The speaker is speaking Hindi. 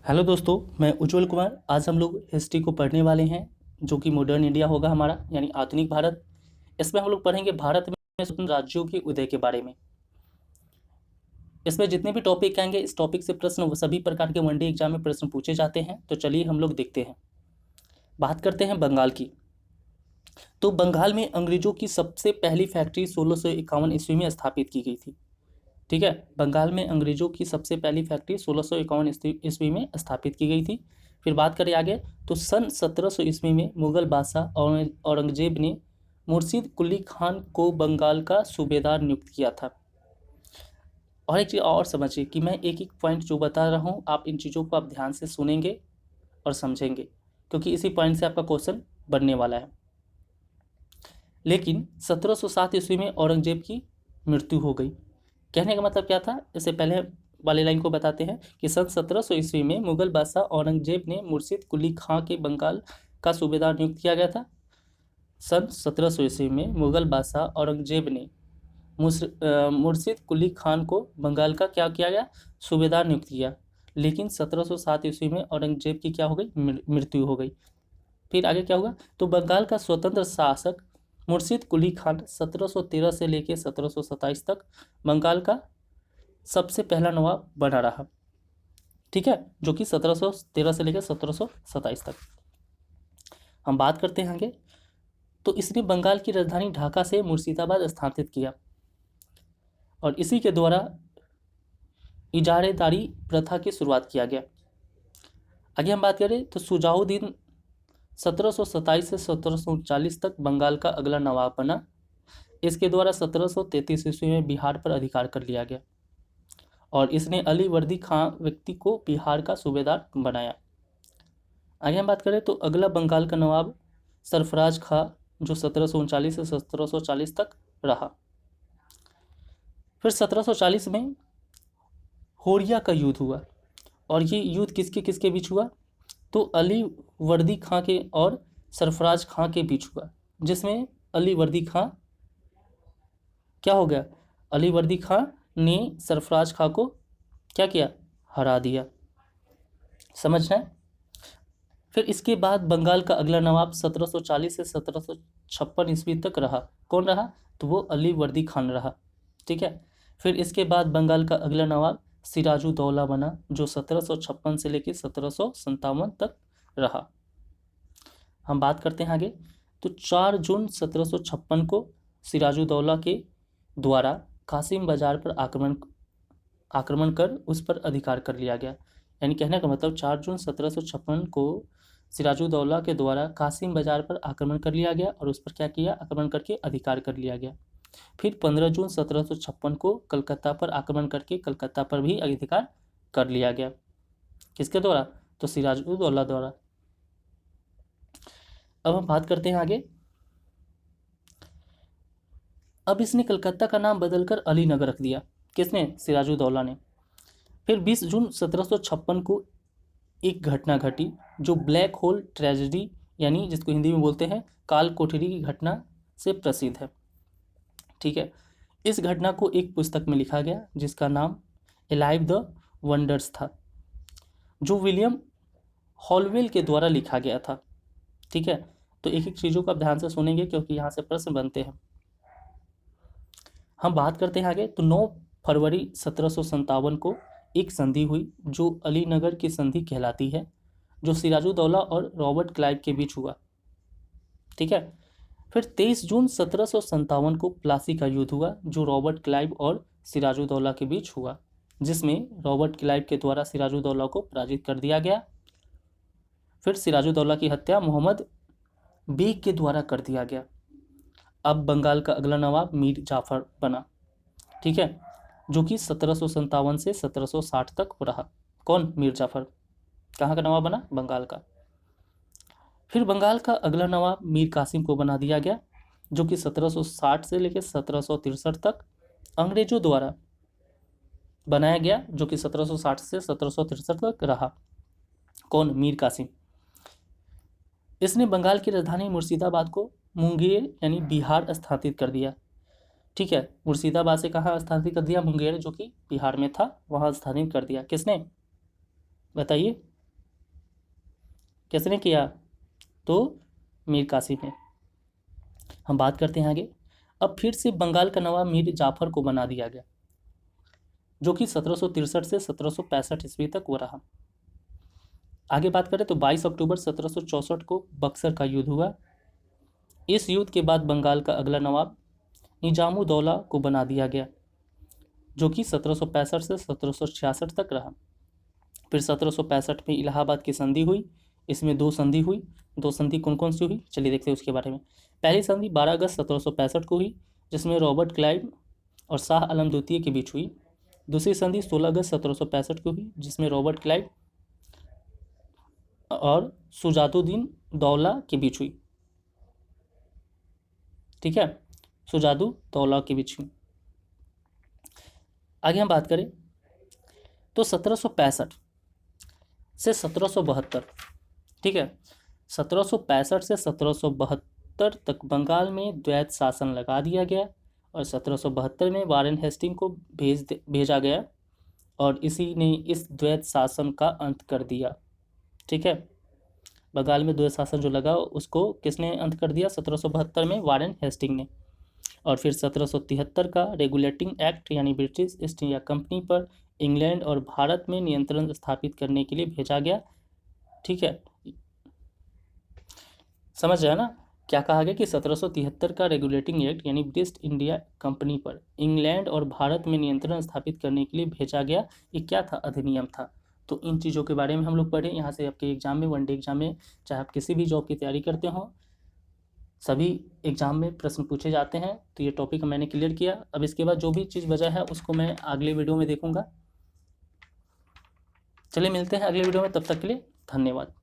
हेलो दोस्तों, मैं उज्जवल कुमार। आज हम लोग हिस्ट्री को पढ़ने वाले हैं जो कि मॉडर्न इंडिया होगा हमारा, यानी आधुनिक भारत। इसमें हम लोग पढ़ेंगे भारत में स्वतंत्र राज्यों के उदय के बारे में। इसमें जितने भी टॉपिक आएंगे, इस टॉपिक से प्रश्न वो सभी प्रकार के वनडे एग्जाम में प्रश्न पूछे जाते हैं। तो चलिए हम लोग देखते हैं। बात करते हैं बंगाल की। तो बंगाल में अंग्रेजों की सबसे पहली फैक्ट्री 1651 ईस्वी में स्थापित की गई थी। ठीक है, बंगाल में अंग्रेजों की सबसे पहली फैक्ट्री 1651 ईस्वी में स्थापित की गई थी। फिर बात करें आगे, तो सन 1700 ईस्वी में मुगल बादशाह औरंगजेब ने मुर्शीद कुली खान को बंगाल का सूबेदार नियुक्त किया था। और एक चीज़ और समझिए कि मैं एक एक पॉइंट जो बता रहा हूँ, आप इन चीज़ों को आप ध्यान से सुनेंगे और समझेंगे, क्योंकि इसी पॉइंट से आपका क्वेश्चन बनने वाला है। लेकिन 1707 ईस्वी में औरंगजेब की मृत्यु हो गई। कहने का मतलब क्या था, इससे पहले वाली लाइन को बताते हैं कि सन 1700 ईस्वी में मुगल बादशाह औरंगजेब ने मुर्शीद कुली खां के बंगाल का सूबेदार नियुक्त किया गया था। सन 1700 ईस्वी में मुगल बादशाह औरंगजेब ने मुर्शीद कुली खान को बंगाल का क्या किया गया, सूबेदार नियुक्त किया। लेकिन 1707 ईस्वी में औरंगजेब की क्या हो गई, मृत्यु हो गई। फिर आगे क्या हुआ, तो बंगाल का स्वतंत्र शासक मुर्शीद कुली खान 1713 से लेकर 1727 तक बंगाल का सबसे पहला नवाब बना रहा। ठीक है, जो कि 1713 से लेकर 1727 तक। हम बात करते हैं आगे, तो इसने बंगाल की राजधानी ढाका से मुर्शिदाबाद स्थानांतरित किया और इसी के द्वारा इजारेदारी प्रथा की शुरुआत किया गया। आगे हम बात करें तो सुजाउद्दीन 1727 से 1739 तक बंगाल का अगला नवाब बना। इसके द्वारा 1733 ईस्वी में बिहार पर अधिकार कर लिया गया और इसने अली वर्दी खां व्यक्ति को बिहार का सूबेदार बनाया। आगे हम बात करें तो अगला बंगाल का नवाब सरफराज खां, जो 1739 से 1740 तक रहा। फिर 1740 में होरिया का युद्ध हुआ और ये युद्ध किसके किसके बीच हुआ, तो अली वर्दी खां के और सरफराज खां के बीच हुआ, जिसमें अली वर्दी खां क्या हो गया, अली वर्दी खां ने सरफराज खां को क्या किया, हरा दिया। समझना है। फिर इसके बाद बंगाल का अगला नवाब 1740 से 1756 ईस्वी तक रहा। कौन रहा, तो वो अली वर्दी खान रहा। ठीक है। फिर इसके बाद बंगाल का अगला नवाब सिराजुद्दौला बना, जो 1756 से लेकर 1757 तक रहा। हम बात करते हैं आगे, तो 4 जून 1756 को सिराजुद्दौला के द्वारा कासिम बाजार पर आक्रमण कर उस पर अधिकार कर लिया गया। यानी कहने का मतलब 4 जून 1756 को सिराजुद्दौला के द्वारा कासिम बाजार पर आक्रमण कर लिया गया और उस पर क्या किया, आक्रमण करके अधिकार कर लिया गया। फिर 15 जून 1756 को कलकत्ता पर आक्रमण करके कलकत्ता पर भी अधिकार कर लिया गया। किसके द्वारा, तो सिराजुद्दौला द्वारा। अब हम बात करते हैं आगे। अब इसने कलकत्ता का नाम बदलकर अलीनगर रख दिया। किसने, सिराजुद्दौला ने। फिर 20 जून 1756 को एक घटना घटी जो ब्लैक होल ट्रेजेडी, यानी जिसको हिंदी में बोलते हैं काल कोठरी की घटना से प्रसिद्ध है। ठीक है। इस घटना को एक पुस्तक में लिखा गया जिसका नाम एलाइव द वंडर्स था, जो विलियम हॉलवेल के द्वारा लिखा गया था। ठीक है, तो एक एक चीज़ों को आप ध्यान से सुनेंगे क्योंकि यहाँ से प्रश्न बनते हैं। हम बात करते हैं आगे, तो 9 फरवरी 1757 को एक संधि हुई जो अलीनगर की संधि कहलाती है, जो सिराजुद्दौला और रॉबर्ट क्लाइव के बीच हुआ। ठीक है। फिर 23 जून 1757 को प्लासी का युद्ध हुआ जो रॉबर्ट क्लाइव और सिराजुद्दौला के बीच हुआ, जिसमें रॉबर्ट क्लाइव के द्वारा सिराजुद्दौला को पराजित कर दिया गया। फिर सिराजुद्दौला की हत्या मोहम्मद बेग के द्वारा कर दिया गया। अब बंगाल का अगला नवाब मीर जाफर बना। ठीक है, जो कि 1757 से 1760 तक रहा। कौन, मीर जाफर। कहाँ का नवाब बना, बंगाल का। फिर बंगाल का अगला नवाब मीर कासिम को बना दिया गया, जो कि 1760 से लेकर 1763 तक अंग्रेजों द्वारा बनाया गया, जो कि 1760 से 1763 तक रहा। कौन, मीर कासिम। इसने बंगाल की राजधानी मुर्शिदाबाद को मुंगेर यानी बिहार स्थानांतरित कर दिया। ठीक है, मुर्शिदाबाद से कहाँ स्थानांतरित कर दिया, मुंगेर जो कि बिहार में था, वहाँ स्थानांतरित कर दिया। किसने, बताइए। किसने किया? तो मीर कासिम ने। हम बात करते हैं आगे। अब फिर से बंगाल का नवाब मीर जाफर को बना दिया गया, जो कि 1763 से 1765 ईस्वी तक वो रहा। आगे बात करें तो 22 अक्टूबर 1764 को बक्सर का युद्ध हुआ। इस युद्ध के बाद बंगाल का अगला नवाब निजामुद्दौला को बना दिया गया, जो कि 1765 से 1766 तक रहा। फिर 1765 में इलाहाबाद की संधि हुई। इसमें दो संधि हुई। दो संधि कौन कौन सी हुई, चलिए देखते हैं उसके बारे में। पहली संधि 12 अगस्त 1765 को हुई, जिसमें रॉबर्ट क्लाइव और शाह आलम द्वितीय के बीच हुई। दूसरी संधि 16 अगस्त 1765 को हुई, जिसमें रॉबर्ट क्लाइव और सुजातुद्दीन दौला के बीच हुई। ठीक है, सुजातुद्दौला के बीच हुई। आगे हम बात करें तो 1765 से 1772, ठीक है, 1765 से 1772 तक बंगाल में द्वैत शासन लगा दिया गया और 1772 में वारेन हेस्टिंग को भेजा गया और इसी ने इस द्वैत शासन का अंत कर दिया। ठीक है, बंगाल में द्वैत शासन जो लगा उसको किसने अंत कर दिया? 1772 में वारेन हेस्टिंग ने। और फिर 1773 का रेगुलेटिंग एक्ट यानी ब्रिटिश ईस्ट इंडिया कंपनी पर इंग्लैंड और भारत में नियंत्रण स्थापित करने के लिए भेजा गया। ठीक है, समझ रहे हैं ना क्या कहा गया कि 1773 का रेगुलेटिंग एक्ट यानी ब्रिटिश इंडिया कंपनी पर इंग्लैंड और भारत में नियंत्रण स्थापित करने के लिए भेजा गया। ये क्या था? अधिनियम था। तो इन चीज़ों के बारे में हम लोग पढ़े। यहाँ से आपके एग्जाम में, वनडे एग्जाम में, चाहे आप किसी भी जॉब की तैयारी करते हो, सभी एग्जाम में प्रश्न पूछे जाते हैं। तो ये टॉपिक मैंने क्लियर किया। अब इसके बाद जो भी चीज़ बचा है उसको मैं अगले वीडियो में देखूंगा। चलिए मिलते हैं अगले वीडियो में, तब तक के लिए धन्यवाद।